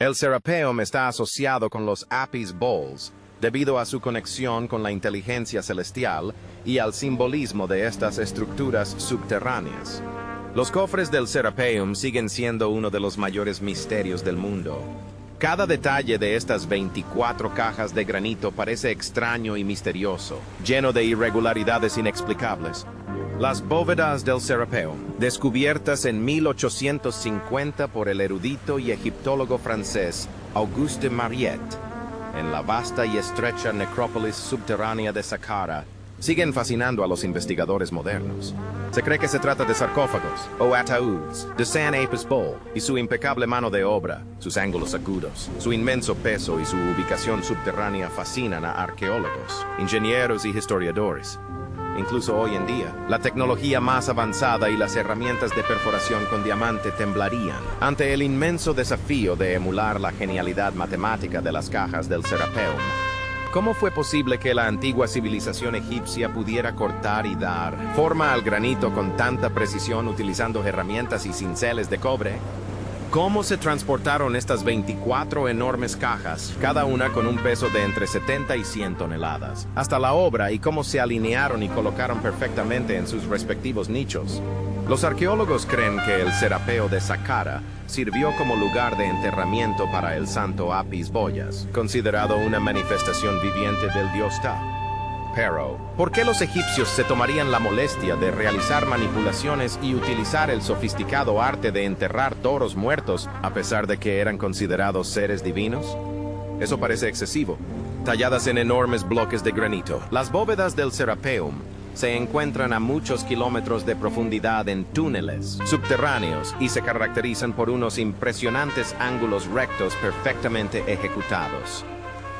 El Serapeum está asociado con los Apis bowls, debido a su conexión con la inteligencia celestial y al simbolismo de estas estructuras subterráneas. Los cofres del Serapeum siguen siendo uno de los mayores misterios del mundo. Cada detalle de estas 24 cajas de granito parece extraño y misterioso, lleno de irregularidades inexplicables. Las bóvedas del Serapeum, descubiertas en 1850 por el erudito y egiptólogo francés Auguste Mariette, en la vasta y estrecha necrópolis subterránea de Saqqara, siguen fascinando a los investigadores modernos. Se cree que se trata de sarcófagos o ataúdes de San Apis Bowl, y su impecable mano de obra, sus ángulos agudos, su inmenso peso y su ubicación subterránea fascinan a arqueólogos, ingenieros y historiadores. Incluso hoy en día, la tecnología más avanzada y las herramientas de perforación con diamante temblarían ante el inmenso desafío de emular la genialidad matemática de las cajas del Serapeum. ¿Cómo fue posible que la antigua civilización egipcia pudiera cortar y dar forma al granito con tanta precisión utilizando herramientas y cinceles de cobre? ¿Cómo se transportaron estas 24 enormes cajas, cada una con un peso de entre 70 y 100 toneladas, hasta la obra, y cómo se alinearon y colocaron perfectamente en sus respectivos nichos? Los arqueólogos creen que el Serapeo de Saqqara sirvió como lugar de enterramiento para el santo Apis Boyas, considerado una manifestación viviente del dios Ptah. Pero, ¿por qué los egipcios se tomarían la molestia de realizar manipulaciones y utilizar el sofisticado arte de enterrar toros muertos, a pesar de que eran considerados seres divinos? Eso parece excesivo. Talladas en enormes bloques de granito, las bóvedas del Serapeum se encuentran a muchos kilómetros de profundidad en túneles subterráneos y se caracterizan por unos impresionantes ángulos rectos perfectamente ejecutados.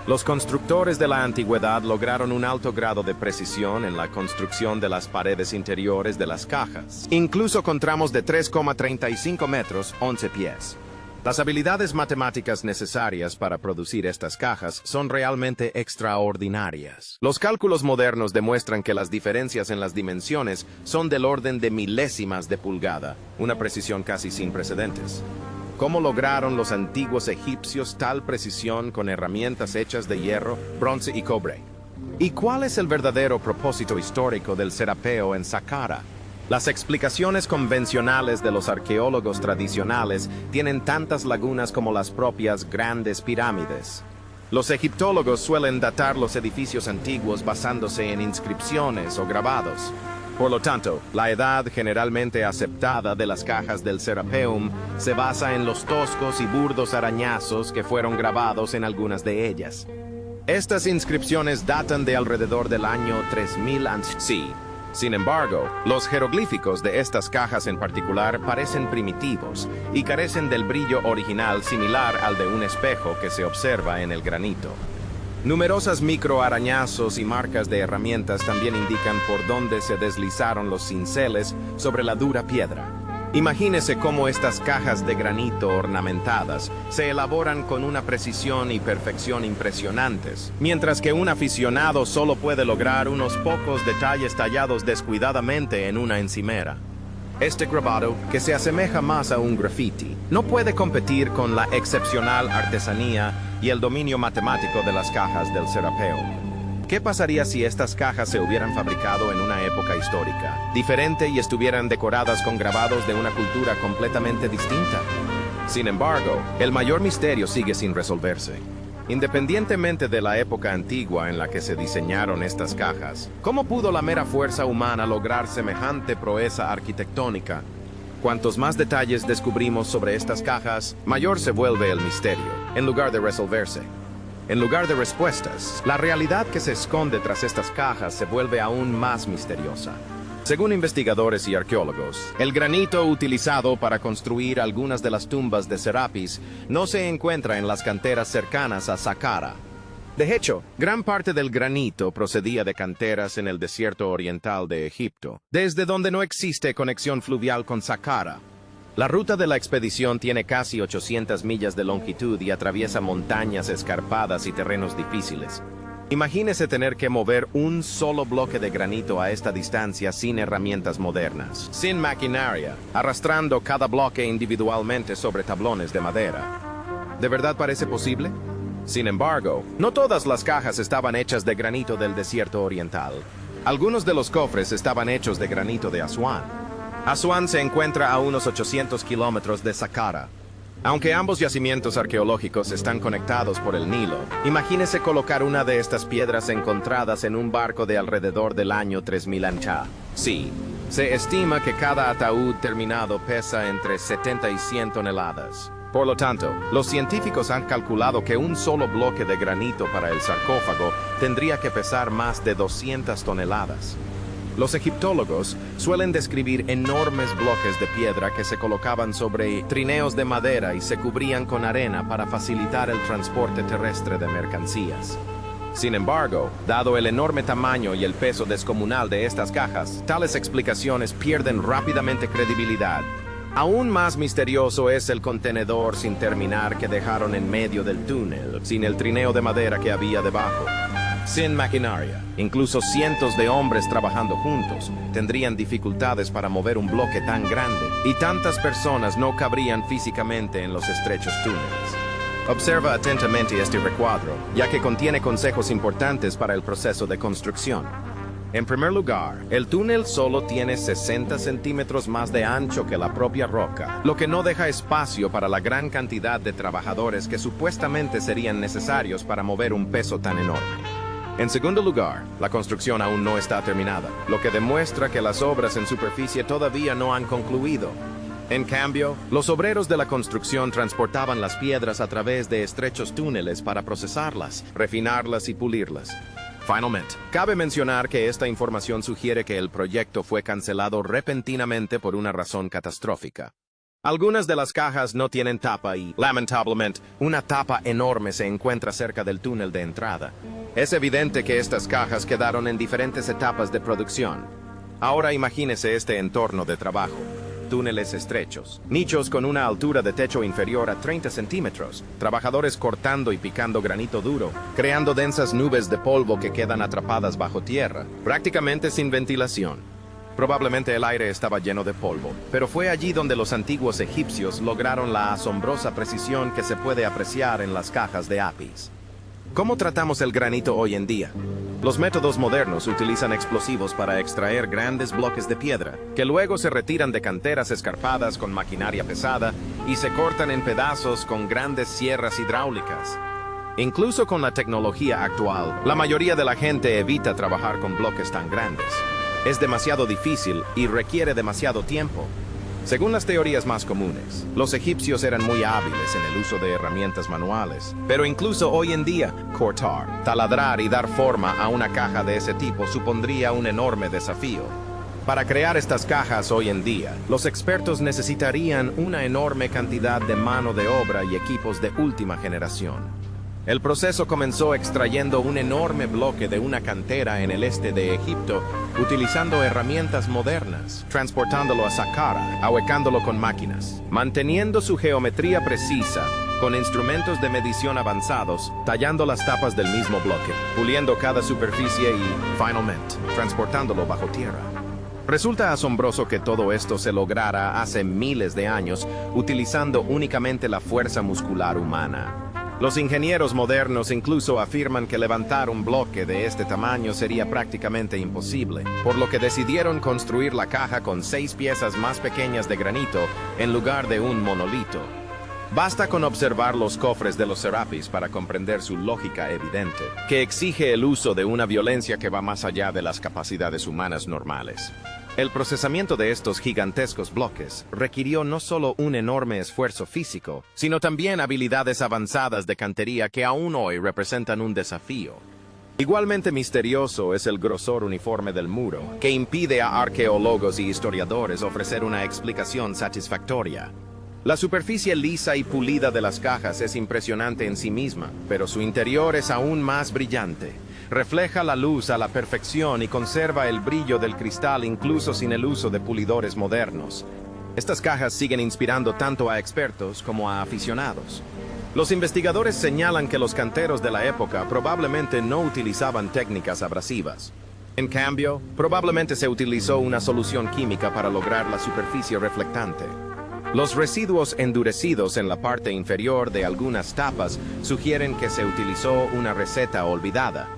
Los constructores de la antigüedad lograron un alto grado de precisión en la construcción de las paredes interiores de las cajas, incluso con tramos de 3,35 metros, 11 pies. Las habilidades matemáticas necesarias para producir estas cajas son realmente extraordinarias. Los cálculos modernos demuestran que las diferencias en las dimensiones son del orden de milésimas de pulgada, una precisión casi sin precedentes. ¿Cómo lograron los antiguos egipcios tal precisión con herramientas hechas de hierro, bronce y cobre? ¿Y cuál es el verdadero propósito histórico del Serapeo en Saqqara? Las explicaciones convencionales de los arqueólogos tradicionales tienen tantas lagunas como las propias grandes pirámides. Los egiptólogos suelen datar los edificios antiguos basándose en inscripciones o grabados. Por lo tanto, la edad generalmente aceptada de las cajas del Serapeum se basa en los toscos y burdos arañazos que fueron grabados en algunas de ellas. Estas inscripciones datan de alrededor del año 3000 a.C. Sin embargo, los jeroglíficos de estas cajas en particular parecen primitivos y carecen del brillo original similar al de un espejo que se observa en el granito. Numerosas microarañazos y marcas de herramientas también indican por dónde se deslizaron los cinceles sobre la dura piedra. Imagínese cómo estas cajas de granito ornamentadas se elaboran con una precisión y perfección impresionantes, mientras que un aficionado solo puede lograr unos pocos detalles tallados descuidadamente en una encimera. Este grabado, que se asemeja más a un graffiti, no puede competir con la excepcional artesanía y el dominio matemático de las cajas del Serapeum. ¿Qué pasaría si estas cajas se hubieran fabricado en una época histórica diferente y estuvieran decoradas con grabados de una cultura completamente distinta? Sin embargo, el mayor misterio sigue sin resolverse. Independientemente de la época antigua en la que se diseñaron estas cajas, ¿cómo pudo la mera fuerza humana lograr semejante proeza arquitectónica? Cuantos más detalles descubrimos sobre estas cajas, mayor se vuelve el misterio, en lugar de resolverse. En lugar de respuestas, la realidad que se esconde tras estas cajas se vuelve aún más misteriosa. Según investigadores y arqueólogos, el granito utilizado para construir algunas de las tumbas de Serapis no se encuentra en las canteras cercanas a Saqqara. De hecho, gran parte del granito procedía de canteras en el desierto oriental de Egipto, desde donde no existe conexión fluvial con Saqqara. La ruta de la expedición tiene casi 800 millas de longitud y atraviesa montañas escarpadas y terrenos difíciles. Imagínese tener que mover un solo bloque de granito a esta distancia sin herramientas modernas, sin maquinaria, arrastrando cada bloque individualmente sobre tablones de madera. ¿De verdad parece posible? Sin embargo, no todas las cajas estaban hechas de granito del desierto oriental. Algunos de los cofres estaban hechos de granito de Asuán. Asuán se encuentra a unos 800 kilómetros de Saqqara. Aunque ambos yacimientos arqueológicos están conectados por el Nilo, imagínese colocar una de estas piedras encontradas en un barco de alrededor del año 3000 Ancha. Sí, se estima que cada ataúd terminado pesa entre 70 y 100 toneladas. Por lo tanto, los científicos han calculado que un solo bloque de granito para el sarcófago tendría que pesar más de 200 toneladas. Los egiptólogos suelen describir enormes bloques de piedra que se colocaban sobre trineos de madera y se cubrían con arena para facilitar el transporte terrestre de mercancías. Sin embargo, dado el enorme tamaño y el peso descomunal de estas cajas, tales explicaciones pierden rápidamente credibilidad. Aún más misterioso es el contenedor sin terminar que dejaron en medio del túnel, sin el trineo de madera que había debajo. Sin maquinaria, incluso cientos de hombres trabajando juntos tendrían dificultades para mover un bloque tan grande, y tantas personas no cabrían físicamente en los estrechos túneles. Observa atentamente este recuadro, ya que contiene consejos importantes para el proceso de construcción. En primer lugar, el túnel solo tiene 60 centímetros más de ancho que la propia roca, lo que no deja espacio para la gran cantidad de trabajadores que supuestamente serían necesarios para mover un peso tan enorme. En segundo lugar, la construcción aún no está terminada, lo que demuestra que las obras en superficie todavía no han concluido. En cambio, los obreros de la construcción transportaban las piedras a través de estrechos túneles para procesarlas, refinarlas y pulirlas. Finalmente, cabe mencionar que esta información sugiere que el proyecto fue cancelado repentinamente por una razón catastrófica. Algunas de las cajas no tienen tapa y, lamentablemente, una tapa enorme se encuentra cerca del túnel de entrada. Es evidente que estas cajas quedaron en diferentes etapas de producción. Ahora imagínese este entorno de trabajo. Túneles estrechos, nichos con una altura de techo inferior a 30 centímetros, trabajadores cortando y picando granito duro, creando densas nubes de polvo que quedan atrapadas bajo tierra, prácticamente sin ventilación. Probablemente el aire estaba lleno de polvo, pero fue allí donde los antiguos egipcios lograron la asombrosa precisión que se puede apreciar en las cajas de apis. ¿Cómo tratamos el granito hoy en día? Los métodos modernos utilizan explosivos para extraer grandes bloques de piedra, que luego se retiran de canteras escarpadas con maquinaria pesada y se cortan en pedazos con grandes sierras hidráulicas. Incluso con la tecnología actual, la mayoría de la gente evita trabajar con bloques tan grandes. Es demasiado difícil y requiere demasiado tiempo. Según las teorías más comunes, los egipcios eran muy hábiles en el uso de herramientas manuales, pero incluso hoy en día, cortar, taladrar y dar forma a una caja de ese tipo supondría un enorme desafío. Para crear estas cajas hoy en día, los expertos necesitarían una enorme cantidad de mano de obra y equipos de última generación. El proceso comenzó extrayendo un enorme bloque de una cantera en el este de Egipto, utilizando herramientas modernas, transportándolo a Saqqara, ahuecándolo con máquinas, manteniendo su geometría precisa, con instrumentos de medición avanzados, tallando las tapas del mismo bloque, puliendo cada superficie y, finalmente, transportándolo bajo tierra. Resulta asombroso que todo esto se lograra hace miles de años, utilizando únicamente la fuerza muscular humana. Los ingenieros modernos incluso afirman que levantar un bloque de este tamaño sería prácticamente imposible, por lo que decidieron construir la caja con 6 piezas más pequeñas de granito en lugar de un monolito. Basta con observar los cofres de los Serapis para comprender su lógica evidente, que exige el uso de una violencia que va más allá de las capacidades humanas normales. El procesamiento de estos gigantescos bloques requirió no solo un enorme esfuerzo físico, sino también habilidades avanzadas de cantería que aún hoy representan un desafío. Igualmente misterioso es el grosor uniforme del muro, que impide a arqueólogos y historiadores ofrecer una explicación satisfactoria. La superficie lisa y pulida de las cajas es impresionante en sí misma, pero su interior es aún más brillante. Refleja la luz a la perfección y conserva el brillo del cristal incluso sin el uso de pulidores modernos. Estas cajas siguen inspirando tanto a expertos como a aficionados. Los investigadores señalan que los canteros de la época probablemente no utilizaban técnicas abrasivas. En cambio, probablemente se utilizó una solución química para lograr la superficie reflectante. Los residuos endurecidos en la parte inferior de algunas tapas sugieren que se utilizó una receta olvidada.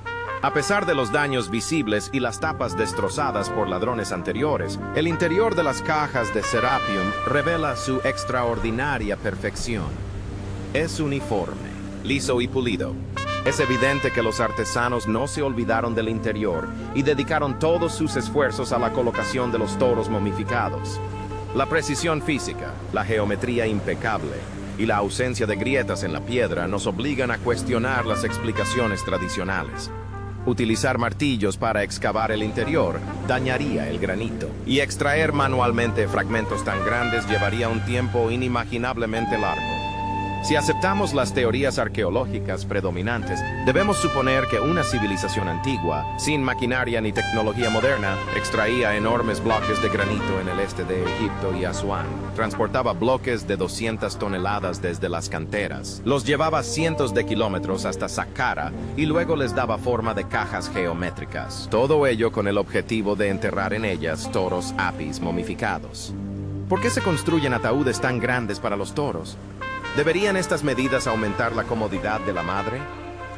A pesar de los daños visibles y las tapas destrozadas por ladrones anteriores, el interior de las cajas de Serapeum revela su extraordinaria perfección. Es uniforme, liso y pulido. Es evidente que los artesanos no se olvidaron del interior y dedicaron todos sus esfuerzos a la colocación de los toros momificados. La precisión física, la geometría impecable y la ausencia de grietas en la piedra nos obligan a cuestionar las explicaciones tradicionales. Utilizar martillos para excavar el interior dañaría el granito, y extraer manualmente fragmentos tan grandes llevaría un tiempo inimaginablemente largo. Si aceptamos las teorías arqueológicas predominantes, debemos suponer que una civilización antigua, sin maquinaria ni tecnología moderna, extraía enormes bloques de granito en el este de Egipto y Asuán. Transportaba bloques de 200 toneladas desde las canteras. Los llevaba cientos de kilómetros hasta Saqqara y luego les daba forma de cajas geométricas. Todo ello con el objetivo de enterrar en ellas toros apis momificados. ¿Por qué se construyen ataúdes tan grandes para los toros? ¿Deberían estas medidas aumentar la comodidad de la madre?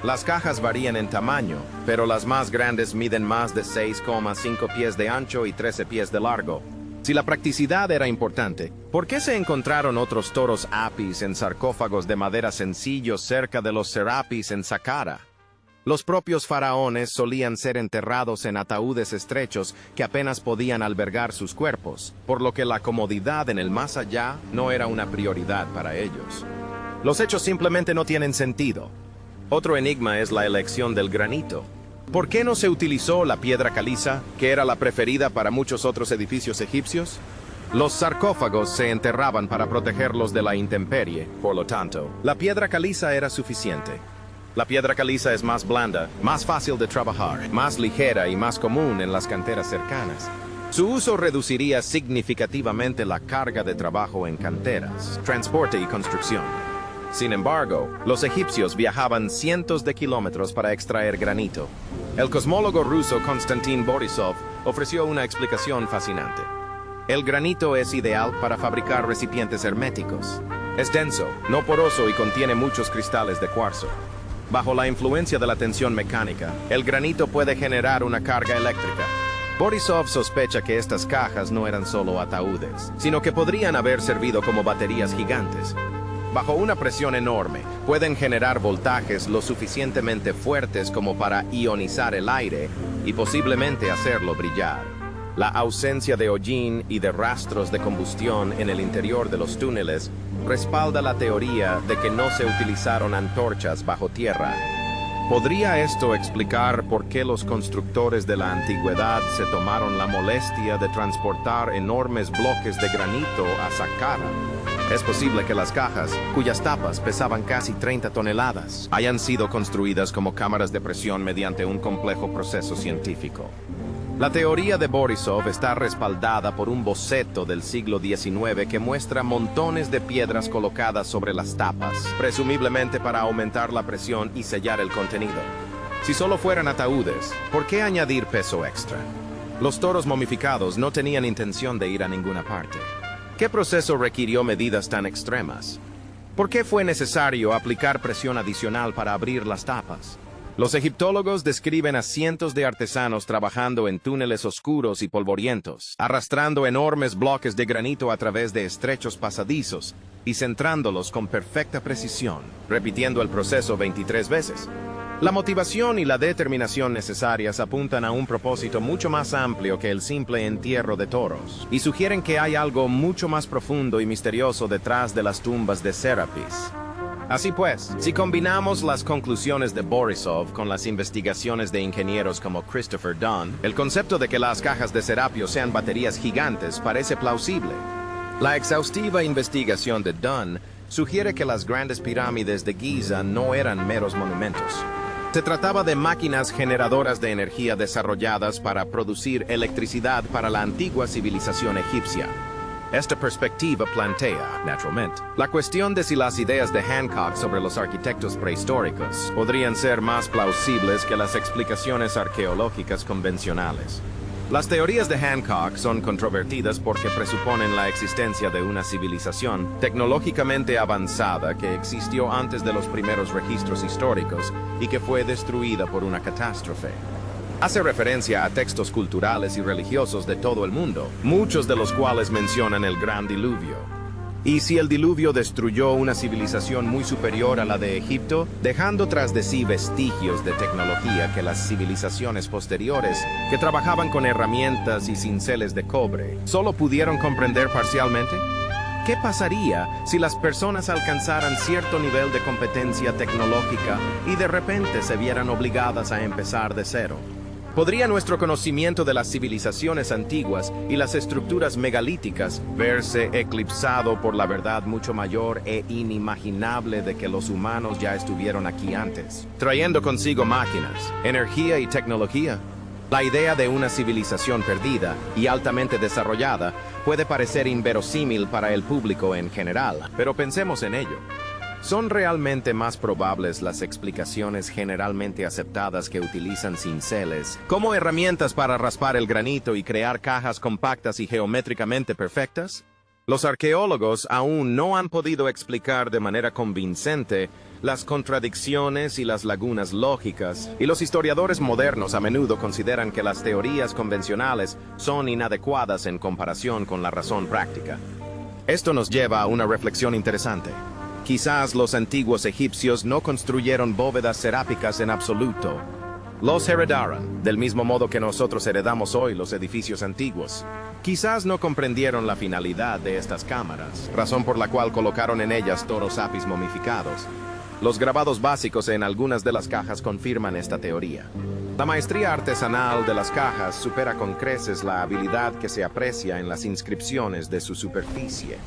Las cajas varían en tamaño, pero las más grandes miden más de 6,5 pies de ancho y 13 pies de largo. Si la practicidad era importante, ¿por qué se encontraron otros toros apis en sarcófagos de madera sencillos cerca de los Serapis en Saqqara? Los propios faraones solían ser enterrados en ataúdes estrechos que apenas podían albergar sus cuerpos, por lo que la comodidad en el más allá no era una prioridad para ellos. Los hechos simplemente no tienen sentido. Otro enigma es la elección del granito. ¿Por qué no se utilizó la piedra caliza, que era la preferida para muchos otros edificios egipcios? Los sarcófagos se enterraban para protegerlos de la intemperie, por lo tanto, la piedra caliza era suficiente. La piedra caliza es más blanda, más fácil de trabajar, más ligera y más común en las canteras cercanas. Su uso reduciría significativamente la carga de trabajo en canteras, transporte y construcción. Sin embargo, los egipcios viajaban cientos de kilómetros para extraer granito. El cosmólogo ruso Konstantin Borisov ofreció una explicación fascinante. El granito es ideal para fabricar recipientes herméticos. Es denso, no poroso y contiene muchos cristales de cuarzo. Bajo la influencia de la tensión mecánica, el granito puede generar una carga eléctrica. Borisov sospecha que estas cajas no eran solo ataúdes, sino que podrían haber servido como baterías gigantes. Bajo una presión enorme, pueden generar voltajes lo suficientemente fuertes como para ionizar el aire y posiblemente hacerlo brillar. La ausencia de hollín y de rastros de combustión en el interior de los túneles respalda la teoría de que no se utilizaron antorchas bajo tierra. ¿Podría esto explicar por qué los constructores de la antigüedad se tomaron la molestia de transportar enormes bloques de granito a Saqqara? Es posible que las cajas, cuyas tapas pesaban casi 30 toneladas, hayan sido construidas como cámaras de presión mediante un complejo proceso científico. La teoría de Borisov está respaldada por un boceto del siglo XIX que muestra montones de piedras colocadas sobre las tapas, presumiblemente para aumentar la presión y sellar el contenido. Si solo fueran ataúdes, ¿por qué añadir peso extra? Los toros momificados no tenían intención de ir a ninguna parte. ¿Qué proceso requirió medidas tan extremas? ¿Por qué fue necesario aplicar presión adicional para abrir las tapas? Los egiptólogos describen a cientos de artesanos trabajando en túneles oscuros y polvorientos, arrastrando enormes bloques de granito a través de estrechos pasadizos y centrándolos con perfecta precisión, repitiendo el proceso 23 veces. La motivación y la determinación necesarias apuntan a un propósito mucho más amplio que el simple entierro de toros, y sugieren que hay algo mucho más profundo y misterioso detrás de las tumbas de Serapis. Así pues, si combinamos las conclusiones de Borisov con las investigaciones de ingenieros como Christopher Dunn, el concepto de que las cajas de Serapio sean baterías gigantes parece plausible. La exhaustiva investigación de Dunn sugiere que las grandes pirámides de Giza no eran meros monumentos. Se trataba de máquinas generadoras de energía desarrolladas para producir electricidad para la antigua civilización egipcia. Esta perspectiva plantea, naturalmente, la cuestión de si las ideas de Hancock sobre los arquitectos prehistóricos podrían ser más plausibles que las explicaciones arqueológicas convencionales. Las teorías de Hancock son controvertidas porque presuponen la existencia de una civilización tecnológicamente avanzada que existió antes de los primeros registros históricos y que fue destruida por una catástrofe. Hace referencia a textos culturales y religiosos de todo el mundo, muchos de los cuales mencionan el Gran Diluvio. Y si el diluvio destruyó una civilización muy superior a la de Egipto, dejando tras de sí vestigios de tecnología que las civilizaciones posteriores, que trabajaban con herramientas y cinceles de cobre, solo pudieron comprender parcialmente, ¿qué pasaría si las personas alcanzaran cierto nivel de competencia tecnológica y de repente se vieran obligadas a empezar de cero? ¿Podría nuestro conocimiento de las civilizaciones antiguas y las estructuras megalíticas verse eclipsado por la verdad mucho mayor e inimaginable de que los humanos ya estuvieron aquí antes, trayendo consigo máquinas, energía y tecnología? La idea de una civilización perdida y altamente desarrollada puede parecer inverosímil para el público en general, pero pensemos en ello. ¿Son realmente más probables las explicaciones generalmente aceptadas que utilizan cinceles como herramientas para raspar el granito y crear cajas compactas y geométricamente perfectas? Los arqueólogos aún no han podido explicar de manera convincente las contradicciones y las lagunas lógicas, y los historiadores modernos a menudo consideran que las teorías convencionales son inadecuadas en comparación con la razón práctica. Esto nos lleva a una reflexión interesante. Quizás los antiguos egipcios no construyeron bóvedas cerámicas en absoluto. Los heredaron, del mismo modo que nosotros heredamos hoy los edificios antiguos. Quizás no comprendieron la finalidad de estas cámaras, razón por la cual colocaron en ellas toros apis momificados. Los grabados básicos en algunas de las cajas confirman esta teoría. La maestría artesanal de las cajas supera con creces la habilidad que se aprecia en las inscripciones de su superficie.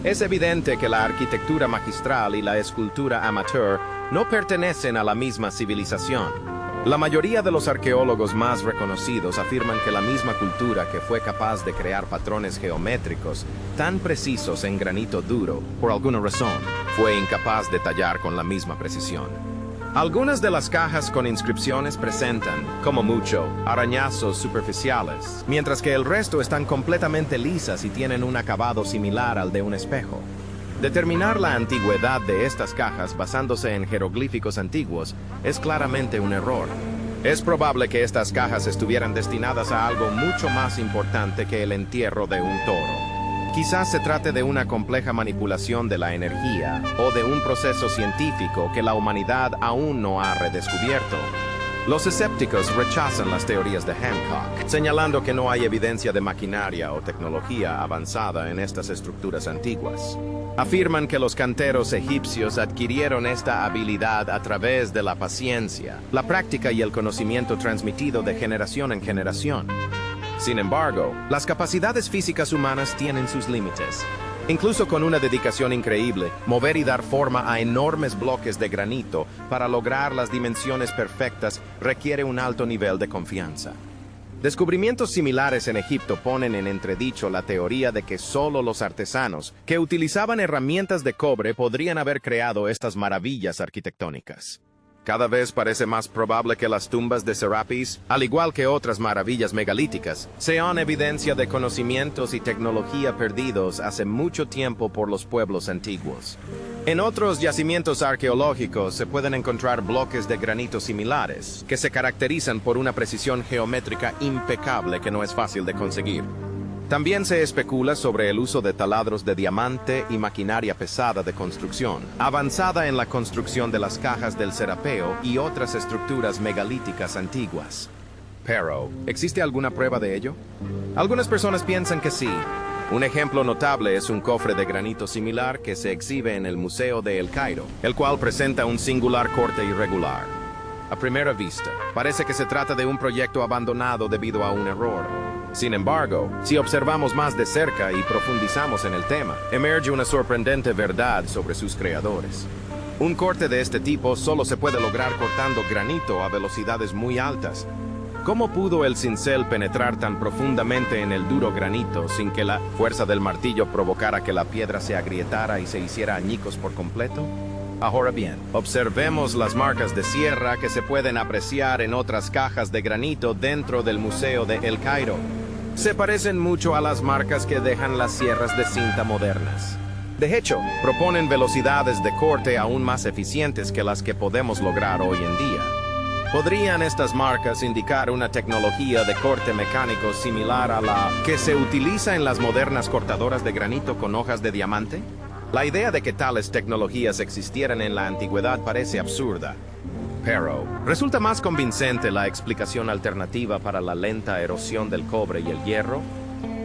Es evidente que la arquitectura magistral y la escultura amateur no pertenecen a la misma civilización. La mayoría de los arqueólogos más reconocidos afirman que la misma cultura que fue capaz de crear patrones geométricos tan precisos en granito duro, por alguna razón, fue incapaz de tallar con la misma precisión. Algunas de las cajas con inscripciones presentan, como mucho, arañazos superficiales, mientras que el resto están completamente lisas y tienen un acabado similar al de un espejo. Determinar la antigüedad de estas cajas basándose en jeroglíficos antiguos es claramente un error. Es probable que estas cajas estuvieran destinadas a algo mucho más importante que el entierro de un toro. Quizás se trate de una compleja manipulación de la energía o de un proceso científico que la humanidad aún no ha redescubierto. Los escépticos rechazan las teorías de Hancock, señalando que no hay evidencia de maquinaria o tecnología avanzada en estas estructuras antiguas. Afirman que los canteros egipcios adquirieron esta habilidad a través de la paciencia, la práctica y el conocimiento transmitido de generación en generación. Sin embargo, las capacidades físicas humanas tienen sus límites. Incluso con una dedicación increíble, mover y dar forma a enormes bloques de granito para lograr las dimensiones perfectas requiere un alto nivel de confianza. Descubrimientos similares en Egipto ponen en entredicho la teoría de que solo los artesanos que utilizaban herramientas de cobre podrían haber creado estas maravillas arquitectónicas. Cada vez parece más probable que las tumbas de Serapis, al igual que otras maravillas megalíticas, sean evidencia de conocimientos y tecnología perdidos hace mucho tiempo por los pueblos antiguos. En otros yacimientos arqueológicos se pueden encontrar bloques de granito similares, que se caracterizan por una precisión geométrica impecable que no es fácil de conseguir. También se especula sobre el uso de taladros de diamante y maquinaria pesada de construcción, avanzada en la construcción de las cajas del Serapeo y otras estructuras megalíticas antiguas. Pero, ¿existe alguna prueba de ello? Algunas personas piensan que sí. Un ejemplo notable es un cofre de granito similar que se exhibe en el Museo de El Cairo, el cual presenta un singular corte irregular. A primera vista, parece que se trata de un proyecto abandonado debido a un error. Sin embargo, si observamos más de cerca y profundizamos en el tema, emerge una sorprendente verdad sobre sus creadores. Un corte de este tipo solo se puede lograr cortando granito a velocidades muy altas. ¿Cómo pudo el cincel penetrar tan profundamente en el duro granito sin que la fuerza del martillo provocara que la piedra se agrietara y se hiciera añicos por completo? Ahora bien, observemos las marcas de sierra que se pueden apreciar en otras cajas de granito dentro del Museo de El Cairo. Se parecen mucho a las marcas que dejan las sierras de cinta modernas. De hecho, proponen velocidades de corte aún más eficientes que las que podemos lograr hoy en día. ¿Podrían estas marcas indicar una tecnología de corte mecánico similar a la que se utiliza en las modernas cortadoras de granito con hojas de diamante? La idea de que tales tecnologías existieran en la antigüedad parece absurda. Pero resulta más convincente la explicación alternativa para la lenta erosión del cobre y el hierro.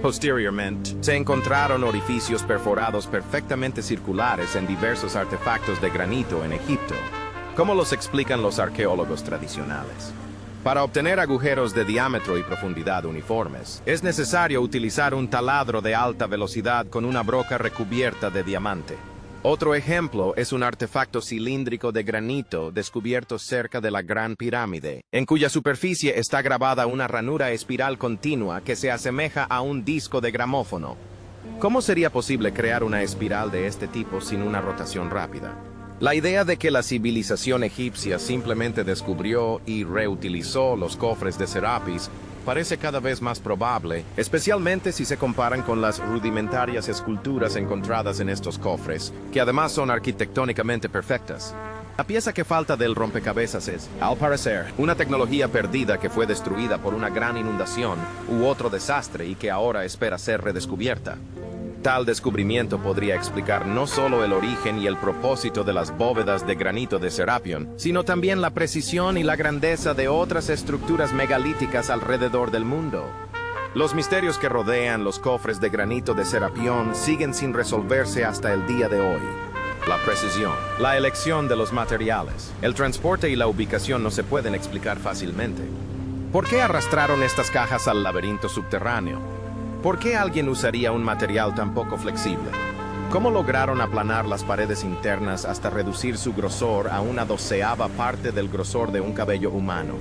Posteriormente, se encontraron orificios perforados perfectamente circulares en diversos artefactos de granito en Egipto, como los explican los arqueólogos tradicionales. Para obtener agujeros de diámetro y profundidad uniformes, es necesario utilizar un taladro de alta velocidad con una broca recubierta de diamante. Otro ejemplo es un artefacto cilíndrico de granito descubierto cerca de la Gran Pirámide, en cuya superficie está grabada una ranura espiral continua que se asemeja a un disco de gramófono. ¿Cómo sería posible crear una espiral de este tipo sin una rotación rápida? La idea de que la civilización egipcia simplemente descubrió y reutilizó los cofres de Serapis parece cada vez más probable, especialmente si se comparan con las rudimentarias esculturas encontradas en estos cofres, que además son arquitectónicamente perfectas. La pieza que falta del rompecabezas es, al parecer, una tecnología perdida que fue destruida por una gran inundación u otro desastre y que ahora espera ser redescubierta. Tal descubrimiento podría explicar no solo el origen y el propósito de las bóvedas de granito de Serapión, sino también la precisión y la grandeza de otras estructuras megalíticas alrededor del mundo. Los misterios que rodean los cofres de granito de Serapión siguen sin resolverse hasta el día de hoy. La precisión, la elección de los materiales, el transporte y la ubicación no se pueden explicar fácilmente. ¿Por qué arrastraron estas cajas al laberinto subterráneo? ¿Por qué alguien usaría un material tan poco flexible? ¿Cómo lograron aplanar las paredes internas hasta reducir su grosor a una 12ª parte del grosor de un cabello humano?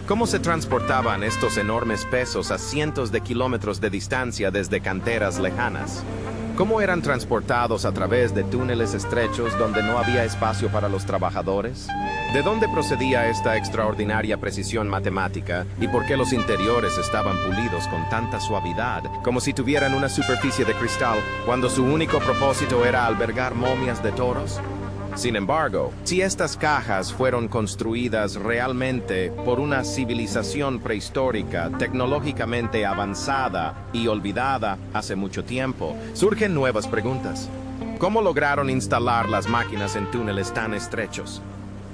¿Cómo se transportaban estos enormes pesos a cientos de kilómetros de distancia desde canteras lejanas? ¿Cómo eran transportados a través de túneles estrechos donde no había espacio para los trabajadores? ¿De dónde procedía esta extraordinaria precisión matemática y por qué los interiores estaban pulidos con tanta suavidad, como si tuvieran una superficie de cristal, cuando su único propósito era albergar momias de toros? Sin embargo, si estas cajas fueron construidas realmente por una civilización prehistórica tecnológicamente avanzada y olvidada hace mucho tiempo, surgen nuevas preguntas. ¿Cómo lograron instalar las máquinas en túneles tan estrechos?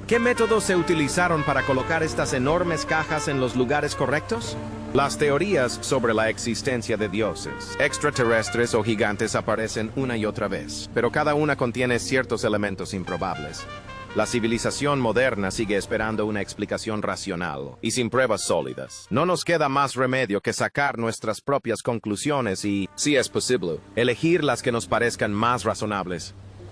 ¿Qué métodos se utilizaron para colocar estas enormes cajas en los lugares correctos? Las teorías sobre la existencia de dioses, extraterrestres o gigantes aparecen una y otra vez, pero cada una contiene ciertos elementos improbables. La civilización moderna sigue esperando una explicación racional y sin pruebas sólidas. No nos queda más remedio que sacar nuestras propias conclusiones y, si es posible, elegir las que nos parezcan más razonables.